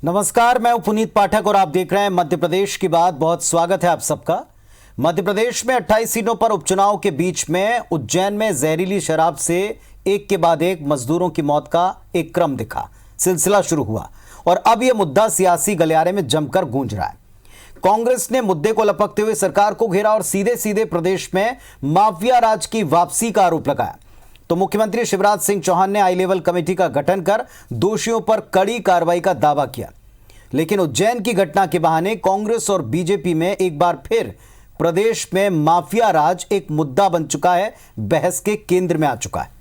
नमस्कार, मैं हूं पुनीत पाठक और आप देख रहे हैं मध्य प्रदेश की बात। बहुत स्वागत है आप सबका। मध्य प्रदेश में 28 सीटों पर उपचुनाव के बीच में उज्जैन में जहरीली शराब से एक के बाद एक मजदूरों की मौत का एक क्रम दिखा, सिलसिला शुरू हुआ और अब यह मुद्दा सियासी गलियारे में जमकर गूंज रहा है। कांग्रेस ने मुद्दे को लपकते हुए सरकार को घेरा और सीधे सीधे प्रदेश में माफिया राज की वापसी का आरोप लगाया। तो मुख्यमंत्री शिवराज सिंह चौहान ने हाई लेवल कमेटी का गठन कर दोषियों पर कड़ी कार्रवाई का दावा किया। लेकिन उज्जैन की घटना के बहाने कांग्रेस और बीजेपी में एक बार फिर प्रदेश में माफिया राज एक मुद्दा बन चुका है, बहस के केंद्र में आ चुका है।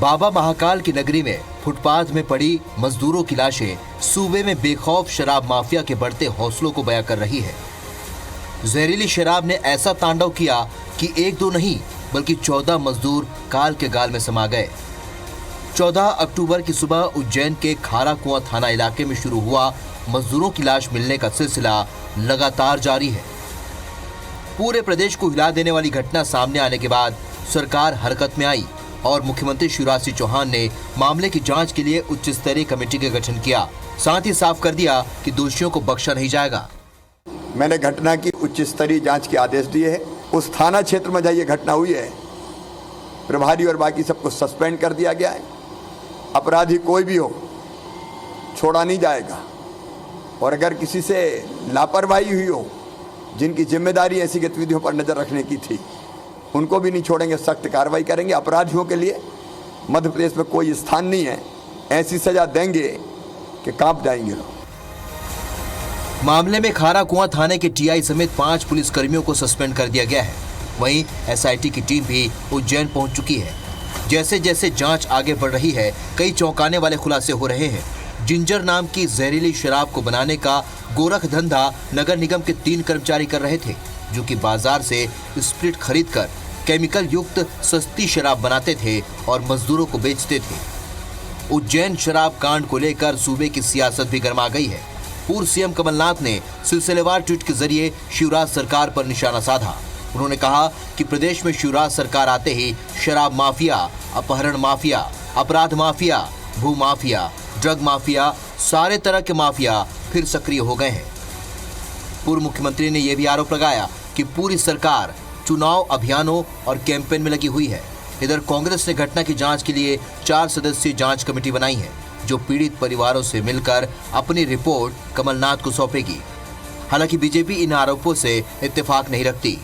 बाबा महाकाल की नगरी में फुटपाथ में पड़ी मजदूरों की लाशें सूबे में बेखौफ शराब माफिया के बढ़ते हौसलों को बयां कर रही है। जहरीली शराब ने ऐसा तांडव किया कि एक दो नहीं बल्कि 14 मजदूर काल के गाल में समा गए। 14 अक्टूबर की सुबह उज्जैन के खारा कुआं थाना इलाके में शुरू हुआ मजदूरों की लाश मिलने का सिलसिला लगातार जारी है। पूरे प्रदेश को हिला देने वाली घटना सामने आने के बाद सरकार हरकत में आई और मुख्यमंत्री शिवराज सिंह चौहान ने मामले की जांच के लिए उच्च स्तरीय कमेटी का गठन किया। साथ ही साफ कर दिया कि दोषियों को बख्शा नहीं जाएगा। मैंने घटना की उच्च स्तरीय जांच के आदेश दिए हैं। उस थाना क्षेत्र में जहाँ ये घटना हुई है, प्रभारी और बाकी सबको सस्पेंड कर दिया गया है। अपराधी कोई भी हो, छोड़ा नहीं जाएगा। और अगर किसी से लापरवाही हुई हो, जिनकी जिम्मेदारी ऐसी गतिविधियों पर नजर रखने की थी, उनको भी नहीं छोड़ेंगे, सख्त कार्रवाई करेंगे। अपराधियों के लिए मध्य प्रदेश में कोई स्थान नहीं है। ऐसी सजा देंगे कि कांप जाएंगे लोग। मामले में खारा कुआं थाने के टीआई समेत 5 पुलिस कर्मियों को सस्पेंड कर दिया गया है। वहीं एसआईटी की टीम भी उज्जैन पहुंच चुकी है। जैसे जैसे जांच आगे बढ़ रही है, कई चौंकाने वाले खुलासे हो रहे हैं। जिंजर नाम की जहरीली शराब को बनाने का गोरख धंधा नगर निगम के 3 कर्मचारी कर रहे थे, जो कि बाजार से स्प्रिट खरीदकर केमिकल युक्त सस्ती शराब बनाते थे और मजदूरों को बेचते थे। उज्जैन शराब कांड को लेकर सूबे की सियासत भी गर्मा गई है। पूर्व सीएम कमलनाथ ने सिलसिलेवार ट्वीट के जरिए शिवराज सरकार पर निशाना साधा। उन्होंने कहा कि प्रदेश में शिवराज सरकार आते ही शराब माफिया, अपहरण माफिया, अपराध माफिया, भू माफिया, ड्रग माफिया, सारे तरह के माफिया फिर सक्रिय हो गए हैं। पूर्व मुख्यमंत्री ने यह भी आरोप लगाया कि पूरी सरकार चुनाव अभियानों और कैंपेन में लगी हुई है। इधर कांग्रेस ने घटना की जांच के लिए 4 सदस्यीय जांच कमेटी बनाई है, जो पीड़ित परिवारों से मिलकर अपनी रिपोर्ट कमलनाथ को सौंपेगी। हालांकि बीजेपी इन आरोपों से इत्तेफाक नहीं रखती।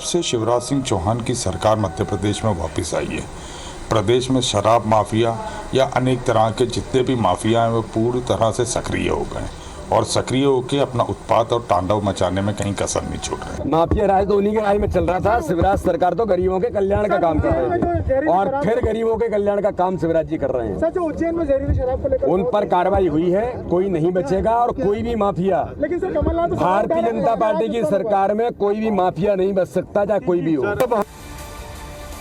से शिवराज सिंह चौहान की सरकार मध्य प्रदेश में वापस आई है। प्रदेश में शराब माफिया या अनेक तरह के जितने भी माफिया हैं वो पूरी तरह से सक्रिय हो गए और सक्रिय होकर अपना उत्पात और तांडव मचाने में कहीं कसर नहीं छोड़ रहे। माफिया राज तो उन्हीं के राज में चल रहा था। शिवराज सरकार तो गरीबों के कल्याण का काम कर रहे थे और फिर गरीबों के कल्याण का काम शिवराज जी कर रहे हैं। सच उज्जैन में जहरीली शराब को लेकर उन पर कार्रवाई हुई है, कोई नहीं बचेगा और कोई भी माफिया, लेकिन सर कमलनाथ भारतीय जनता पार्टी की सरकार में कोई भी माफिया नहीं बच सकता, चाहे कोई भी हो।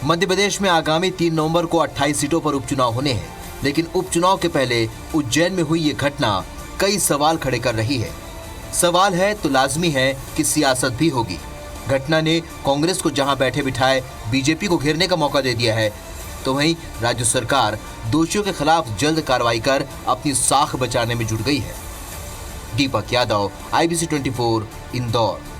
मध्य प्रदेश में आगामी 3 नवंबर को 28 सीटों पर उपचुनाव होने हैं, लेकिन उपचुनाव के पहले उज्जैन में हुई ये घटना कई सवाल खड़े कर रही है। सवाल है तो लाजमी है कि सियासत भी होगी। घटना ने कांग्रेस को जहां बैठे बिठाए बीजेपी को घेरने का मौका दे दिया है, तो वहीं राज्य सरकार दोषियों के खिलाफ जल्द कार्रवाई कर अपनी साख बचाने में जुट गई है। दीपक यादव, IBC 24, इंदौर।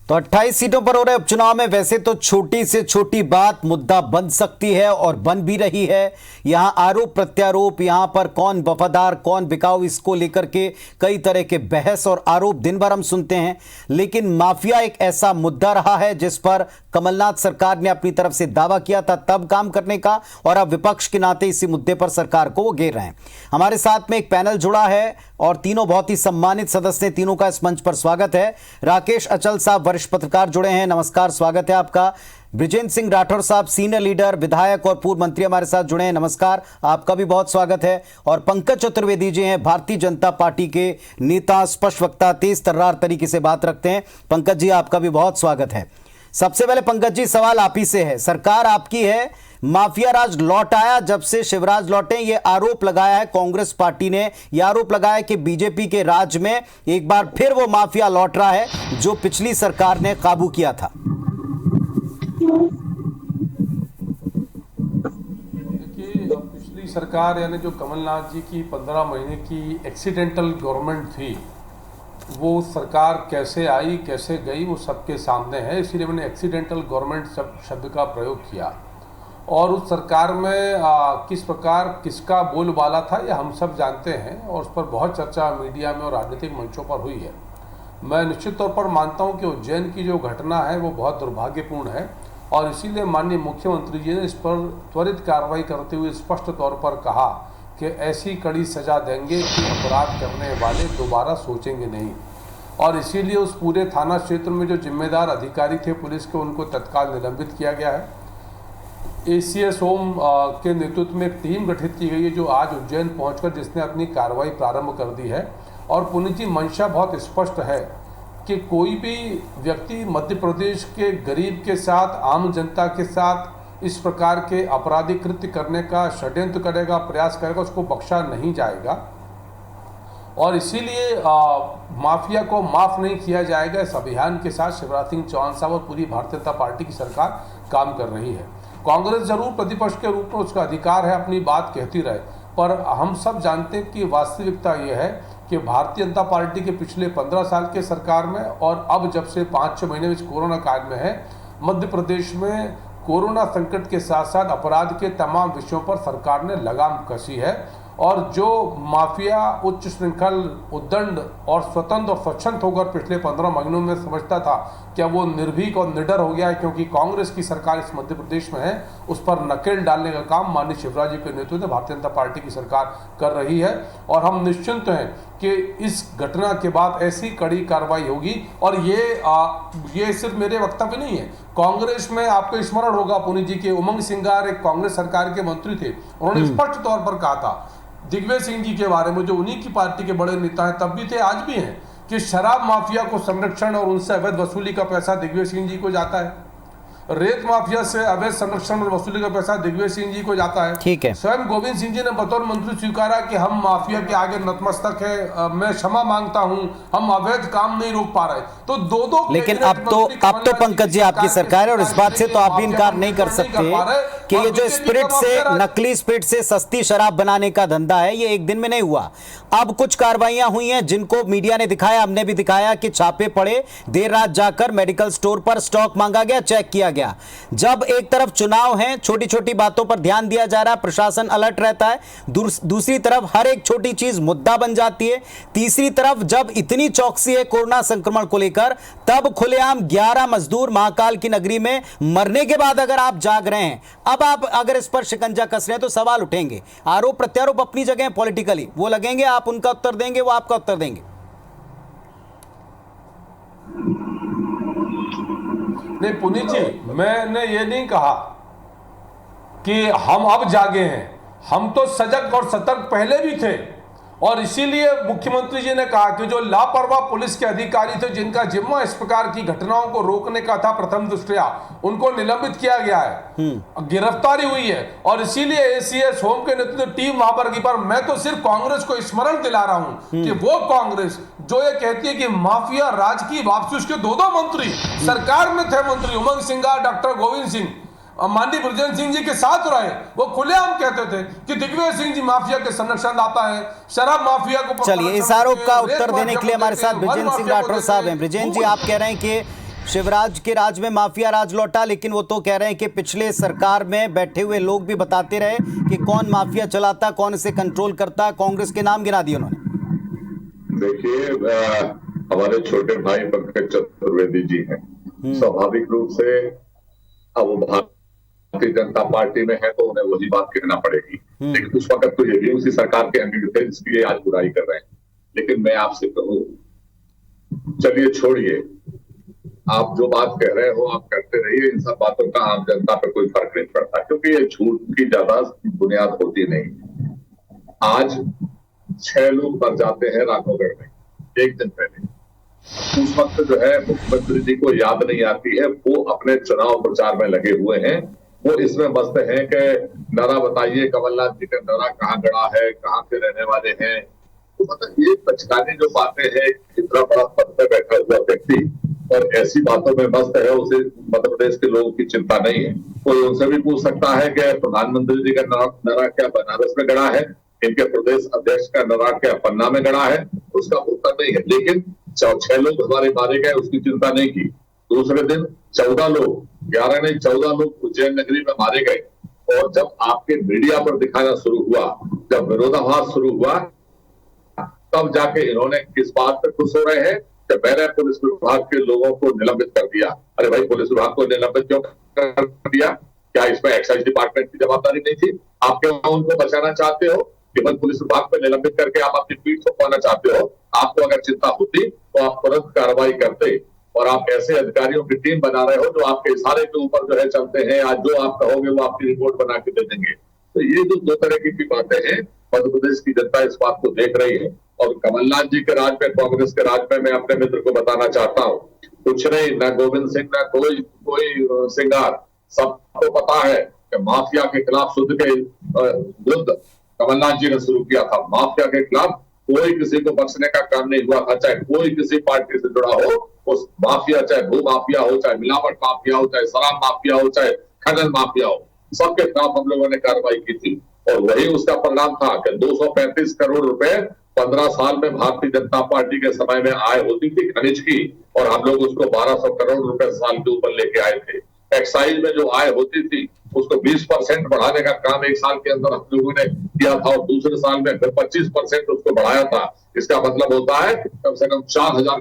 तो 28 सीटों पर हो रहे उपचुनाव में वैसे तो छोटी से छोटी बात मुद्दा बन सकती है और बन भी रही है। यहां आरोप प्रत्यारोप, यहां पर कौन वफादार कौन बिकाऊ, इसको लेकर के कई तरह के बहस और आरोप दिन भर हम सुनते हैं। लेकिन माफिया एक ऐसा मुद्दा रहा है जिस पर कमलनाथ सरकार ने अपनी तरफ से दावा किया था तब काम करने का, और अब विपक्ष के नाते इसी मुद्दे पर सरकार को वो घेर रहे हैं। हमारे साथ में एक पैनल जुड़ा है और तीनों बहुत ही सम्मानित सदस्य, तीनों का इस मंच पर स्वागत है। राकेश अचल साहब वरिष्ठ पत्रकार जुड़े हैं, नमस्कार, स्वागत है आपका। बृजेंद्र सिंह राठौर साहब सीनियर लीडर, विधायक और पूर्व मंत्री हमारे साथ जुड़े हैं, नमस्कार, आपका भी बहुत स्वागत है। और पंकज चतुर्वेदी जी हैं, भारतीय जनता पार्टी के नेता, स्पष्ट वक्ता, तेज तर्रार तरीके से बात रखते हैं। पंकज जी, आपका भी बहुत स्वागत है। सबसे पहले पंकज जी, सवाल आप ही से है। सरकार आपकी है, माफिया राज लौट आया। जब से शिवराज लौटे, ये आरोप लगाया है कांग्रेस पार्टी ने, ये आरोप लगाया कि बीजेपी के राज में एक बार फिर वो माफिया लौट रहा है जो पिछली सरकार ने काबू किया था। देखिए, पिछली सरकार यानी जो कमलनाथ जी की 15 महीने की एक्सीडेंटल गवर्नमेंट थी, वो सरकार कैसे आई कैसे गई वो सबके सामने है। इसीलिए मैंने एक्सीडेंटल गवर्नमेंट शब्द का प्रयोग किया। और उस सरकार में किस प्रकार किसका बोलबाला था ये हम सब जानते हैं और उस पर बहुत चर्चा मीडिया में और राजनीतिक मंचों पर हुई है। मैं निश्चित तौर पर मानता हूं कि उज्जैन की जो घटना है वो बहुत दुर्भाग्यपूर्ण है और इसीलिए माननीय मुख्यमंत्री जी ने इस पर त्वरित कार्रवाई करते हुए स्पष्ट तौर पर कहा कि ऐसी कड़ी सजा देंगे कि अपराध करने वाले दोबारा सोचेंगे नहीं। और इसीलिए उस पूरे थाना क्षेत्र में जो जिम्मेदार अधिकारी थे पुलिस के, उनको तत्काल निलंबित किया गया है। एसीएस होम के नेतृत्व में एक टीम गठित की गई है जो आज उज्जैन पहुंचकर जिसने अपनी कार्रवाई प्रारंभ कर दी है। और पुनीत जी, मंशा बहुत स्पष्ट है कि कोई भी व्यक्ति मध्य प्रदेश के गरीब के साथ, आम जनता के साथ इस प्रकार के आपराधिक कृत्य करने का षड्यंत्र करेगा, प्रयास करेगा, उसको बख्शा नहीं जाएगा। और इसीलिए माफिया को माफ़ नहीं किया जाएगा। इस अभियान के साथ शिवराज सिंह चौहान साहब और पूरी भारतीय जनता पार्टी की सरकार काम कर रही है। कांग्रेस जरूर प्रतिपक्ष के रूप में उसका अधिकार है अपनी बात कहती रहे, पर हम सब जानते हैं कि वास्तविकता यह है कि भारतीय जनता पार्टी के पिछले 15 साल के सरकार में और अब जब से 5-6 महीने में कोरोना काल में है, मध्य प्रदेश में कोरोना संकट के साथ साथ अपराध के तमाम विषयों पर सरकार ने लगाम कसी है। और जो माफिया उच्च श्रृंखल, उद्दंड और स्वतंत्र और स्वच्छंद होकर पिछले 15 महीनों में समझता था, क्या वो निर्भीक और निडर हो गया है क्योंकि कांग्रेस की सरकार इस मध्य प्रदेश में है। उस पर नकेल डालने का काम माननीय शिवराज जी के नेतृत्व में भारतीय जनता पार्टी की सरकार कर रही है। और हम निश्चिंत हैं कि इस घटना के बाद ऐसी कड़ी कार्रवाई होगी। और ये सिर्फ मेरे वक्तव्य नहीं है, कांग्रेस में आपको स्मरण होगा पुनीत जी के उमंग सिंगार एक कांग्रेस सरकार के मंत्री थे, उन्होंने स्पष्ट तौर पर कहा था दिग्विजय सिंह जी के बारे में, जो उन्हीं की पार्टी के बड़े नेता हैं, तब भी थे आज भी हैं, कि शराब माफिया को संरक्षण और उनसे अवैध वसूली का पैसा दिग्विजय सिंह जी को जाता है। रेत माफिया से अवैध संरक्षण और वसूली का पैसा दिग्विजय सिंह जी को जाता है। ठीक है। स्वयं गोविंद सिंह जी ने बतौर मंत्री स्वीकारा कि हम माफिया के आगे नतमस्तक है, मैं क्षमा मांगता हूं, हम अवैध काम नहीं रोक पा रहे। तो दो लेकिन अब तो पंकज जी आपकी सरकार है और इस बात से तो आप भी इनकार नहीं कर सकते कि ये जो स्पिरिट से, नकली स्पिरिट से सस्ती शराब बनाने का धंधा है, ये एक दिन में नहीं हुआ। अब कुछ कार्रवाइयां हुई हैं जिनको मीडिया ने दिखाया, हमने भी दिखाया कि छापे पड़े, देर रात जाकर मेडिकल स्टोर पर स्टॉक मांगा गया, चेक किया गया। जब एक तरफ चुनाव है, छोटी छोटी बातों पर ध्यान दिया जा रहा है, प्रशासन अलर्ट रहता है, दूसरी तरफ हर एक छोटी चीज मुद्दा बन जाती है, तीसरी तरफ जब इतनी चौकसी है कोरोना संक्रमण को लेकर, तब खुलेआम 11 मजदूर महाकाल की नगरी में मरने के बाद अगर आप जाग रहे हैं, अब आप अगर इस पर शिकंजा कस रहे हैं तो सवाल उठेंगे। आरोप प्रत्यारोप अपनी जगह पॉलिटिकली वो लगेंगे, आप उनका उत्तर देंगे, वो आपका उत्तर देंगे। नहीं पुनीत जी, मैंने ये नहीं कहा कि हम अब जागे हैं, हम तो सजग और सतर्क पहले भी थे। और इसीलिए मुख्यमंत्री जी ने कहा कि जो लापरवाह पुलिस के अधिकारी थे जिनका जिम्मा इस प्रकार की घटनाओं को रोकने का था प्रथम दृष्टया, उनको निलंबित किया गया है, गिरफ्तारी हुई है। और इसीलिए एसीएस होम के नेतृत्व टीम वहां पर की। पर मैं तो सिर्फ कांग्रेस को स्मरण दिला रहा हूं कि वो कांग्रेस जो ये कहती है कि माफिया राज की वापसी, उसके दो मंत्री सरकार में थे, मंत्री उमंग सिंगार, डॉक्टर गोविंद सिंह, माननीय बृजेंद्र सिंह जी के साथ रहे, वो खुलेआम कहते थे कि दिग्विजय सिंह जी माफिया के संरक्षण आता है, शराब माफिया को। चलिए, इस आरोप का उत्तर देने के लिए हमारे साथ बृजेंद्र सिंह राठौर साहब हैं। बृजेंद्र जी, आप कह रहे हैं कि शिवराज के राज में माफिया राज लौटा, लेकिन वो तो कह रहे हैं कि पिछले सरकार में बैठे हुए लोग भी बताते रहे कि कौन माफिया चलाता, कौन इसे कंट्रोल करता, कांग्रेस के नाम गिना दिए उन्होंने। देखिए, हमारे छोटे भाई पंकज चतुर्वेदी जी हैं, स्वाभाविक रूप से अब वो भारतीय जनता पार्टी में है तो उन्हें वही बात कहना पड़ेगी। लेकिन उस वक्त तो ये भी उसी सरकार के अंग थे जिसकी आज बुराई कर रहे हैं। लेकिन मैं आपसे कहूं, चलिए छोड़िए, आप जो बात कह रहे हो आप करते रहिए, इन सब बातों का आम जनता पे कोई फर्क नहीं पड़ता, क्योंकि ये झूठ की ज्यादा बुनियाद होती नहीं। आज 6 लोग मर जाते हैं राघवगढ़ में एक दिन पहले, उस वक्त जो है मुख्यमंत्री जी को याद नहीं आती है, वो अपने चुनाव प्रचार में लगे हुए हैं। वो इसमें मस्त हैं कि नरा बताइए कमलनाथ जी का नरा कहाँ गड़ा है, कहाँ के रहने वाले हैं। तो मतलब ये बचकानी जो बातें हैं, इतना बड़ा पद पे बैठा हुआ व्यक्ति और ऐसी बातों में मस्त है, उसे मध्य प्रदेश के लोगों की चिंता नहीं है। कोई उनसे भी पूछ सकता है कि प्रधानमंत्री जी का नरा क्या बनारस में गड़ा है, इनके प्रदेश अध्यक्ष का नरा क्या पन्ना में गड़ा है, उसका उत्तर नहीं है। लेकिन 6 लोग हमारे मारे गए, उसकी चिंता नहीं की। दूसरे दिन 14 लोग, 11 नहीं 14 लोग उज्जैन नगरी में मारे गए। और जब आपके मीडिया पर दिखाना शुरू हुआ, जब विरोधाभास शुरू हुआ, तब जाके इन्होंने किस बात पे खुश हो रहे हैं कि मैंने पुलिस विभाग के लोगों को निलंबित कर दिया। अरे भाई, पुलिस विभाग को निलंबित क्यों कर दिया? क्या इसमें एक्साइज डिपार्टमेंट की जवाबदारी नहीं थी? आप क्यों उनको बचाना चाहते हो? केवल पुलिस विभाग पे निलंबित करके आप अपनी पीठ थोपना चाहते हो? आपको अगर चिंता होती तो आप तुरंत कार्रवाई करते। और आप ऐसे अधिकारियों की टीम बना रहे हो जो आपके इशारे के ऊपर जो है चलते हैं, आज जो आप कहोगे वो आपकी रिपोर्ट बना के दे देंगे। तो ये जो दो तरह की बातें हैं, मध्य प्रदेश की जनता इस बात को देख रही है। और कमलनाथ जी के राज में, कांग्रेस के राज में, मैं अपने मित्र को बताना चाहता हूँ, कुछ नहीं, न गोविंद सिंह, न कोई सिंगार। सबको पता है कि माफिया के खिलाफ शुद्ध के युद्ध कमलनाथ जी ने शुरू किया था। माफिया के खिलाफ कोई किसी को बख्शने का काम नहीं हुआ था, चाहे कोई किसी पार्टी से जुड़ा हो। उस माफिया, चाहे भू माफिया हो, चाहे मिलावट माफिया हो, चाहे शराब माफिया हो, चाहे खनन माफिया हो, सबके खिलाफ हम लोगों ने कार्रवाई की थी। और वही उसका परिणाम था कि 235 करोड़ रुपए 15 साल में भारतीय जनता पार्टी के समय में आय होती थी खनिज की, और हम लोग उसको 1200 करोड़ रुपए साल के ऊपर लेके आए थे। एक्साइज में जो आय होती थी उसको 20% बढ़ाने का काम एक साल के अंदर हम लोगों ने किया था, और दूसरे साल में फिर 25% उसको बढ़ाया था। इसका मतलब होता है कम से कम 4000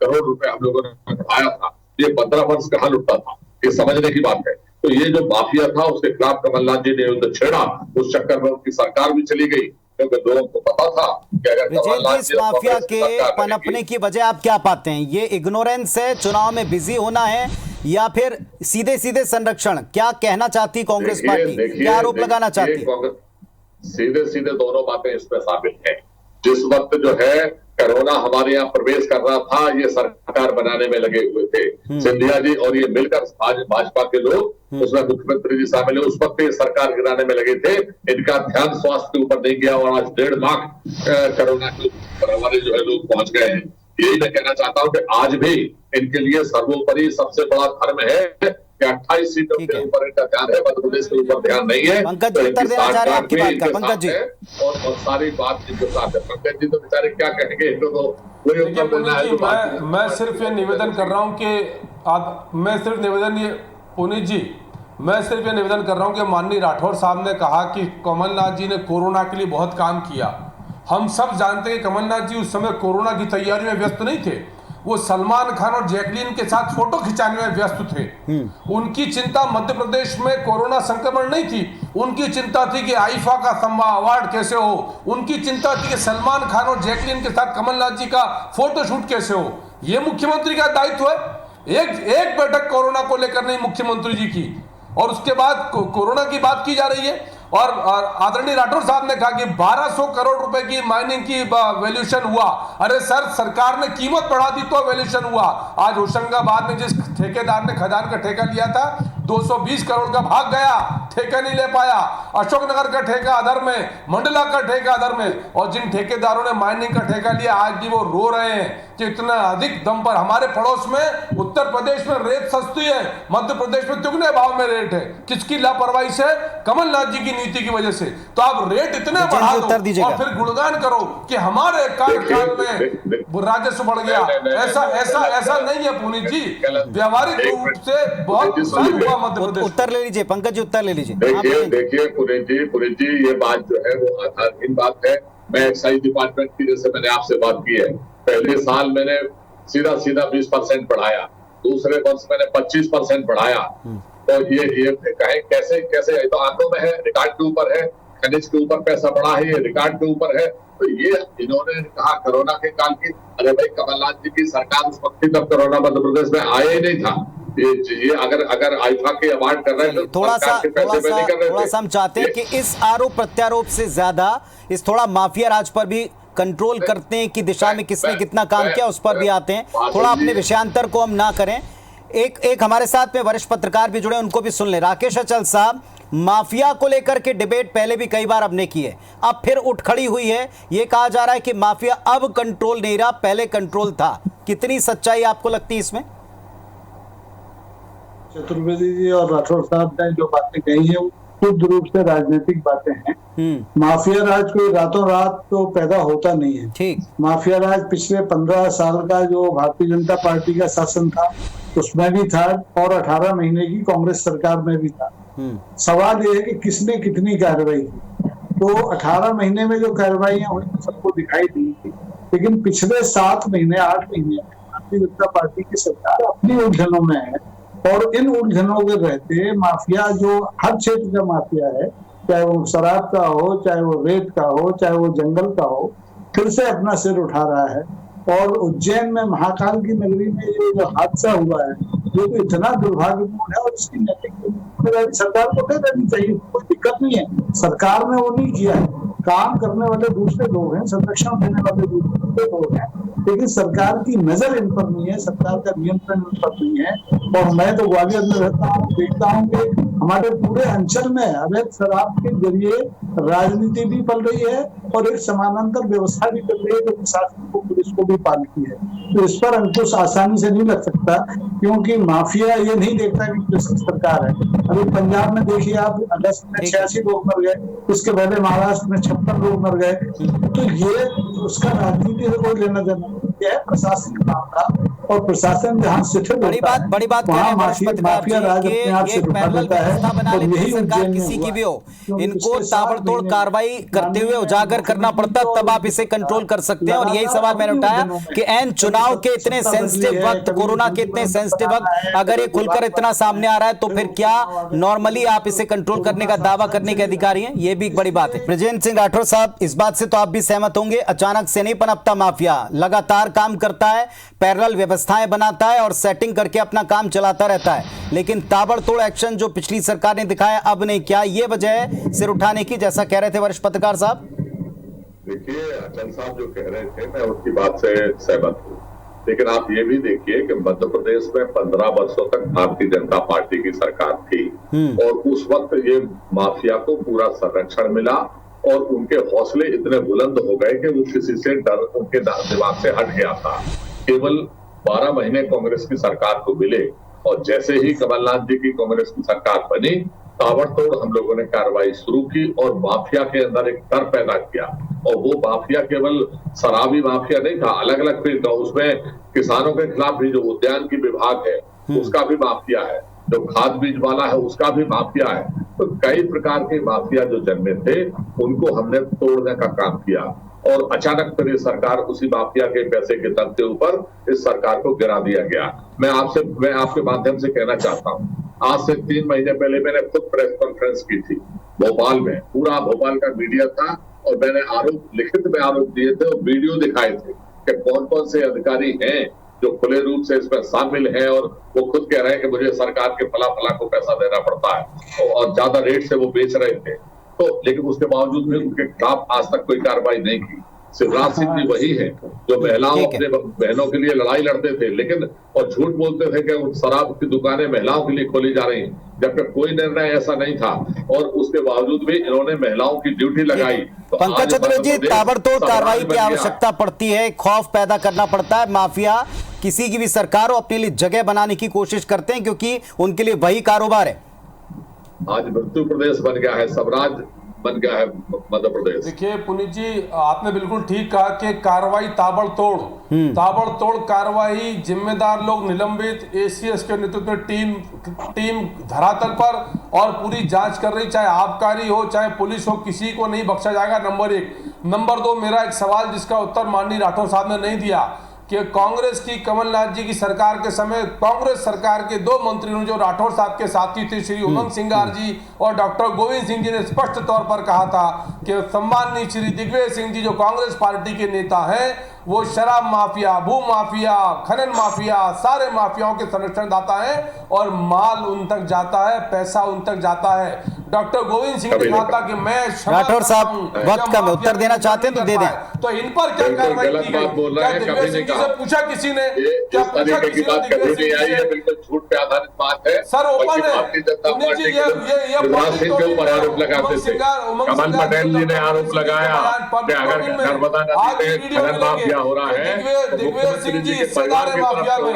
करोड़ रुपए हम लोगों ने बढ़ाया था। ये 15 वर्ष कहाँ लुटता था, ये समझने की बात है। तो ये जो माफिया था उसके खिलाफ कमलनाथ जी ने युद्ध छेड़ा। उस चक्कर में उनकी सरकार भी चली गई, क्योंकि लोगों को पता था कि अगर विजय जी, इस माफिया के पनपने की वजह आप क्या पाते हैं? ये इग्नोरेंस है, चुनाव में बिजी होना है, या फिर सीधे सीधे संरक्षण? क्या कहना चाहती कांग्रेस पार्टी, क्या आरोप लगाना चाहती? सीधे सीधे दोनों बातें इसमें शामिल है। जिस वक्त जो है कोरोना हमारे यहाँ प्रवेश कर रहा था, ये सरकार बनाने में लगे हुए थे सिंधिया जी और ये मिलकर भाजपा के लोग, उसमें मुख्यमंत्री जी शामिल है। उस वक्त ये सरकार गिराने में लगे थे। इनका ध्यान स्वास्थ्य के ऊपर नहीं गया, और आज 1.5 लाख कोरोना के ऊपर हमारे जो है लोग पहुंच गए हैं। यही मैं कहना चाहता हूँ कि आज भी इनके लिए सर्वोपरि सबसे बड़ा धर्म है कि 28 सीटों के ऊपर इनका ध्यान है, मध्य प्रदेश के ऊपर ध्यान नहीं है। पंकज जी उत्तर देना चाह रहे हैं आपकी बात का? पंकज जी और सारी बात इनके साथ है। पंकज जी तो बेचारे क्या कहेंगे, इनको तो कोई उत्तर देना है। मैं सिर्फ ये निवेदन कर रहा हूँ कि पुनीत जी, मैं सिर्फ ये निवेदन कर रहा हूँ कि माननीय राठौर साहब ने कहा कि कमलनाथ जी ने कोरोना के लिए बहुत काम किया। हम सब जानते हैं कि कमलनाथ जी उस समय कोरोना की तैयारी में व्यस्त नहीं थे, वो सलमान खान और जैकलीन के साथ फोटो खिंचाने में व्यस्त थे। उनकी चिंता मध्य प्रदेश में कोरोना संक्रमण नहीं थी, उनकी चिंता थी कि आईफा का अवार्ड कैसे हो, उनकी चिंता थी कि सलमान खान और जैकलीन के साथ कमलनाथ जी का फोटोशूट कैसे हो। ये मुख्यमंत्री का दायित्व है। एक बैठक कोरोना को लेकर नहीं मुख्यमंत्री जी की, और उसके बाद कोरोना की बात की जा रही है। और आदरणीय राठौर साहब ने कहा कि 1200 करोड़ रुपए की माइनिंग की वैल्यूएशन हुआ। अरे सर, सरकार ने कीमत बढ़ा दी तो वैल्यूएशन हुआ। आज होशंगाबाद में जिस ठेकेदार ने खदान का ठेका लिया था, 220 करोड़ का भाग गया, ठेका नहीं ले पाया। अशोकनगर का ठेका अधर में, मंडला का ठेका अधर में, और जिन ठेकेदारों ने माइनिंग का ठेका लिया आज भी वो रो रहे हैं कि इतना अधिक दम पर। हमारे पड़ोस में उत्तर प्रदेश में रेत सस्ती है, मध्य प्रदेश में दुगने भाव में रेट है। किसकी लापरवाही से? कमलनाथ जी की नीति की वजह से। तो आप रेट इतने बढ़ा दो और फिर गुणगान करो कि हमारे कार्यकाल में राजस्व बढ़ गया। ऐसा नहीं है पुनीत जी, व्यवहारिक रूप से बहुत नुकसान हुआ मध्य प्रदेश। उत्तर ले लीजिए पंकज जी, उत्तर ले लीजिए। देखिए पुनीत जी, ये बात जो है वो आधारहीन बात है। मैं एक्साइज डिपार्टमेंट की, जैसे मैंने आपसे बात की है, पहले साल मैंने सीधा 20% बढ़ाया, दूसरे वर्ष मैंने 25% बढ़ाया। तो ये कहें कैसे तो आंकड़ों में है, रिकॉर्ड के ऊपर है, खनिज के ऊपर पैसा बढ़ा है, ये रिकॉर्ड के ऊपर है। तो ये इन्होंने कहा कोरोना के काल की, अरे भाई कमलनाथ जी की सरकार उस वक्त तब कोरोना मध्य प्रदेश में आया ही नहीं था। ये अगर आईफा के अवार्ड कर रहे हैं, थोड़ा सा हम चाहते हैं कि इस आरोप प्रत्यारोप से ज्यादा इस थोड़ा माफिया राज पर भी कंट्रोल करते हैं कि दिशा में किसने कितना काम किया, उस पर भी आते हैं। थोड़ा अपने विषयांतर को हम ना करें। एक हमारे साथ में वरिष्ठ पत्रकार भी जुड़े, उनको भी सुन ले। राकेश अचल साहब, माफिया को लेकर के डिबेट पहले भी कई बार आपने की है, अब फिर उठ खड़ी हुई है। ये कहा जा रहा है कि माफिया अब कंट्रोल नहीं रहा, पहले कंट्रोल था। कितनी सच्चाई आपको लगती है इसमें? चतुर्वेदी जी और राठौर साहब ने जो बातें कही है वो शुद्ध रूप से राजनीतिक बातें हैं। माफिया राज कोई रातों रात तो पैदा होता नहीं है। ठीक। माफिया राज पिछले 15 साल का जो भारतीय जनता पार्टी का शासन था उसमें भी था और 18 महीने की कांग्रेस सरकार में भी था। सवाल ये है कि किसने कितनी कार्रवाई की। तो 18 महीने में जो कार्रवाइयां हुई सबको दिखाई दी थी, लेकिन पिछले 7 महीने 8 महीने में भारतीय जनता पार्टी की सरकार अपनी उलझनों में है और इन उलझनों के रहते माफिया जो हर क्षेत्र का माफिया है, चाहे वो शराब का हो, चाहे वो रेत का हो, चाहे वो जंगल का हो, फिर से अपना सिर उठा रहा है। और उज्जैन में महाकाल की नगरी में ये जो हादसा हुआ है ये तो इतना दुर्भाग्यपूर्ण है और इसकी नैतिक जिम्मेदारी सरकार को दे देनी चाहिए। कोई दिक्कत नहीं है, सरकार ने वो नहीं किया है। काम करने वाले दूसरे लोग हैं, संरक्षण देने वाले दूसरे लोग हैं, लेकिन सरकार की नजर इन पर नहीं है, सरकार का नियंत्रण इन पर नहीं है। और मैं तो ग्वालियर में रहता हूँ, देखता हूँ कि हमारे पूरे अंचल में अवैध शराब के जरिए राजनीति भी पल रही है और एक समानांतर व्यवस्था भी कर रही है जो प्रशासन को, पुलिस को भी पालती है। तो इस पर अंकुश आसानी से नहीं लग सकता, क्योंकि माफिया ये नहीं देखता कि पुलिस की सरकार है। अभी पंजाब में देखिए आप, अगस्त में 86 लोग मर गए, इसके पहले महाराष्ट्र में 56 लोग मर गए। तो ये उसका राजनीति से कोई लेना देना है, प्रशासन का मामला। और प्रशासन जहाँ शिथिल बड़ी बात वहाँ माफिया राज अपने आप से उठा देता है और यही सरकार किसी की भी हो, इनको ताबड़तोड़ कार्रवाई करते हुए उजागर करना पड़ता, तब आप इसे कंट्रोल कर सकते हैं। और यही सवाल मैंने उठाया कि एन चुनाव के इतने सेंसिटिव वक्त, कोरोना के इतने सेंसिटिव वक्त, अगर ये खुलकर इतना सामने आ रहा है तो फिर क्या नॉर्मली आप इसे कंट्रोल करने का दावा करने के अधिकारी हैं? ये भी एक बड़ी बात है। बृजेंद्र सिंह राठौर साहब, इस बात से तो आप भी सहमत होंगे, अचानक से नहीं पनपता माफिया, लगातार काम करता है, पैरेलल व्यवस्थाएं बनाता है और सेटिंग करके अपना काम चलाता रहता है। लेकिन ताबड़तोड़ एक्शन जो पिछली सरकार ने दिखाया अब नहीं, क्या ये वजह है सिर उठाने की, जैसा कह रहे थे वरिष्ठ पत्रकार साहब? देखिए, अचल साहब जो कह रहे थे मैं उनकी बात से सहमत हूँ, लेकिन आप ये भी देखिए कि मध्य प्रदेश में 15 वर्षों तक भारतीय जनता पार्टी की सरकार थी और उस वक्त ये माफिया को पूरा संरक्षण मिला और उनके हौसले इतने बुलंद हो गए कि वो किसी से डर उनके दिमाग से हट गया था। केवल 12 महीने कांग्रेस की सरकार को मिले और जैसे ही कमलनाथ जी की कांग्रेस की सरकार बनी, ताबड़तोड़ हम लोगों ने कार्रवाई शुरू की और माफिया के अंदर एक डर पैदा किया। और वो माफिया केवल शराबी माफिया नहीं था, अलग अलग फील्ड का, उसमें किसानों के खिलाफ भी जो उद्यान की विभाग है उसका भी माफिया है, जो खाद बीज वाला है उसका भी माफिया है। तो कई प्रकार के माफिया जो जन्मे थे उनको हमने तोड़ने का काम किया और अचानक फिर इस सरकार उसी माफिया के पैसे के दम के ऊपर इस सरकार को गिरा दिया गया। मैं आपके माध्यम से कहना चाहता हूँ, आज से 3 महीने पहले मैंने खुद प्रेस कॉन्फ्रेंस की थी भोपाल में, पूरा भोपाल का मीडिया था और मैंने लिखित में आरोप दिए थे और वीडियो दिखाए थे कि कौन कौन से अधिकारी हैं जो खुले रूप से इसमें शामिल हैं और वो खुद कह रहे हैं कि मुझे सरकार के फला फला को पैसा देना पड़ता है और ज्यादा रेट से वो बेच रहे थे। तो लेकिन उसके बावजूद भी उनके खिलाफ आज तक कोई कार्रवाई नहीं की। शिवराज सिंह जी वही है जो महिलाओं अपने बहनों के लिए लड़ाई लड़ते थे लेकिन और झूठ बोलते थे कि शराब की दुकानें महिलाओं के लिए खोली जा रही हैं, जबकि कोई निर्णय ऐसा नहीं था और उसके बावजूद भी इन्होंने महिलाओं की ड्यूटी लगाई। तो पंकज चतुर्वेदी जी, ताबड़तोड़ कार्रवाई की आवश्यकता पड़ती है, खौफ पैदा करना पड़ता है। माफिया किसी की भी सरकार हो अपने लिए जगह बनाने की कोशिश करते हैं क्योंकि उनके लिए वही कारोबार है। आज मृत्यु प्रदेश बन गया है, स्वराज बन गया है मध्य प्रदेश। देखिए पुनीत जी, आपने बिल्कुल ठीक कहा कि कार्रवाई ताबड़तोड़ कार्रवाई, जिम्मेदार लोग निलंबित, एसीएस के नेतृत्व में टीम धरातल पर और पूरी जांच कर रही, चाहे आबकारी हो चाहे पुलिस हो, किसी को नहीं बख्शा जाएगा। नंबर 1। नंबर 2, मेरा एक सवाल जिसका उत्तर माननीय राठौर साहब ने नहीं दिया कि कांग्रेस की कमलनाथ जी की सरकार के समय कांग्रेस सरकार के 2 मंत्रियों जो राठौर साहब के साथी थे, श्री उमंग सिंगार जी और डॉक्टर गोविंद सिंह जी ने स्पष्ट तौर पर कहा था कि सम्माननीय श्री दिग्विजय सिंह जी जो कांग्रेस पार्टी के नेता हैं वो शराब माफिया, भू माफिया, खनन माफिया, सारे माफियाओं के संरक्षण दाता है और माल उन तक जाता है, पैसा उन तक जाता है। डॉक्टर गोविंद सिंह ने कहा था कि मैं राठौर साहब वक्त कम है, उत्तर देना चाहते हैं तो दे दें। तो इन पर क्या कार्रवाई की गई? क्या दिग्विजय सिंह जी से पूछा किसी ने? क्या पूछा किसी ने दिग्विजय सिंह जी से? बिल्कुल झूठ पे आधारित बात है सर ओपन है। भारतीय जनता उन्नीस जी पार्टी शिवराज सिंह के ऊपर आरोप लगाते थे। कमल पटेल जी ने आरोप लगाया कि अगर नर्मदा नदी में खनन माफिया हो रहा है, दिग्विजय सिंह जी हिस्सेदार है माफिया में।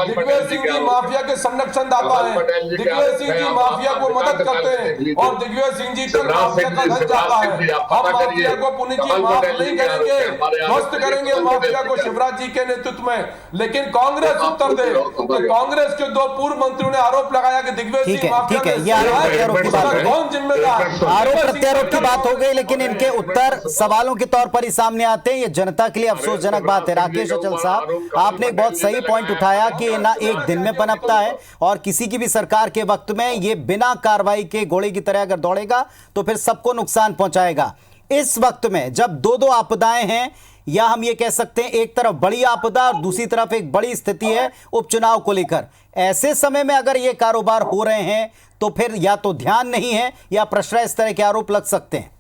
दिग्विजय सिंह जी माफिया के संरक्षण दाता है। दिग्विजय सिंह जी माफिया को मदद करते हैं और दिग्विजय सिंह जी तक माफिया का धन जाता है। हम माफिया को पुनीत जी माफ नहीं करेंगे, ध्वस्त करेंगे माफिया को शिवराज जी के नेतृत्व में। लेकिन कांग्रेस उत्तर दे। तो कांग्रेस के 2 पूर्व मंत्रियों ने आरोप लगाया कि दिग्विजय सिंह माफिया ठीक है, ये आरोप प्रत्यारोप की बात है। कौन जिम्मेदार? आरोप प्रत्यारोप की बात हो गई, लेकिन इनके उत्तर सवालों के तौर पर ही सामने आते हैं। ये जनता के लिए अफसोसजनक बात है। राकेश अचल साहब, आपने एक बहुत सही पॉइंट उठाया कि ना एक दिन में पनपता है और किसी की भी सरकार के वक्त में ये बिना कार्रवाई के घोड़े की तरह अगर दौड़ेगा तो फिर सबको नुकसान पहुंचाएगा। इस वक्त में जब 2 आपदाएं हैं, या हम ये कह सकते हैं एक तरफ बड़ी आपदा और दूसरी तरफ एक बड़ी स्थिति है उपचुनाव को लेकर, ऐसे समय में अगर ये कारोबार हो रहे हैं तो फिर या तो ध्यान नहीं है या प्रश्न इस तरह के आरोप लग सकते हैं।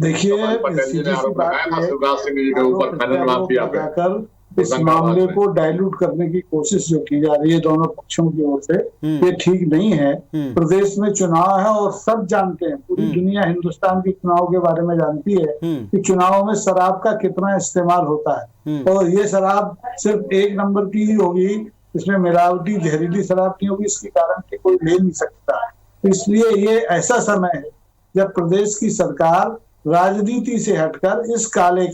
देखिए, इस मामले को डाइल्यूट करने की कोशिश जो की जा रही है दोनों पक्षों की ओर से, ये ठीक नहीं है। प्रदेश में चुनाव है और सब जानते हैं, पूरी दुनिया हिंदुस्तान के चुनाव के बारे में जानती है कि चुनाव में शराब का कितना इस्तेमाल होता है। और ये शराब सिर्फ 1 नंबर की ही होगी, इसमें मिलावटी जहरीली शराब नहीं होगी, इसके कारण के कोई ले नहीं सकता। इसलिए ये ऐसा समय है जब प्रदेश की सरकार राजनीति से हटकर इस काले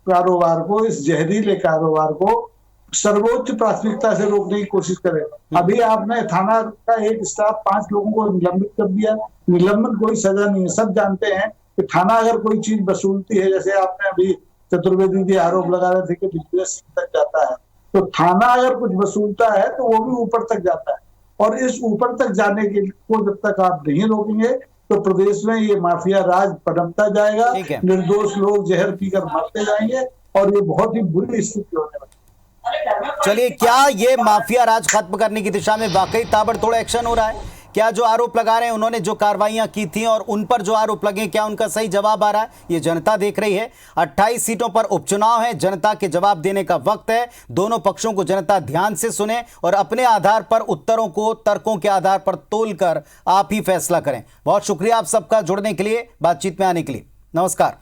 कारोबार को, इस जहरीले कारोबार को सर्वोच्च प्राथमिकता से रोकने की कोशिश करे। अभी आपने थाना का एक स्टाफ 5 लोगों को निलंबित कर दिया। निलंबन कोई सजा नहीं है। सब जानते हैं कि थाना अगर कोई चीज वसूलती है, जैसे आपने अभी चतुर्वेदी जी आरोप लगा रहे थे कि दिग्विजय सिंह तक जाता है, तो थाना अगर कुछ वसूलता है तो वो भी ऊपर तक जाता है। और इस ऊपर तक जाने के को जब तक आप नहीं रोकेंगे तो प्रदेश में ये माफिया राज पनपता जाएगा, निर्दोष लोग जहर पीकर मरते जाएंगे और ये बहुत ही बुरी स्थिति होने वाली है। चलिए, क्या ये माफिया राज खत्म करने की दिशा में वाकई ताबड़तोड़ एक्शन हो रहा है? क्या जो आरोप लगा रहे हैं उन्होंने जो कार्रवाइयां की थी और उन पर जो आरोप लगे, क्या उनका सही जवाब आ रहा है? ये जनता देख रही है। 28 सीटों पर उपचुनाव है, जनता के जवाब देने का वक्त है। दोनों पक्षों को जनता ध्यान से सुने और अपने आधार पर उत्तरों को तर्कों के आधार पर तोलकर आप ही फैसला करें। बहुत शुक्रिया आप सबका जुड़ने के लिए, बातचीत में आने के लिए। नमस्कार।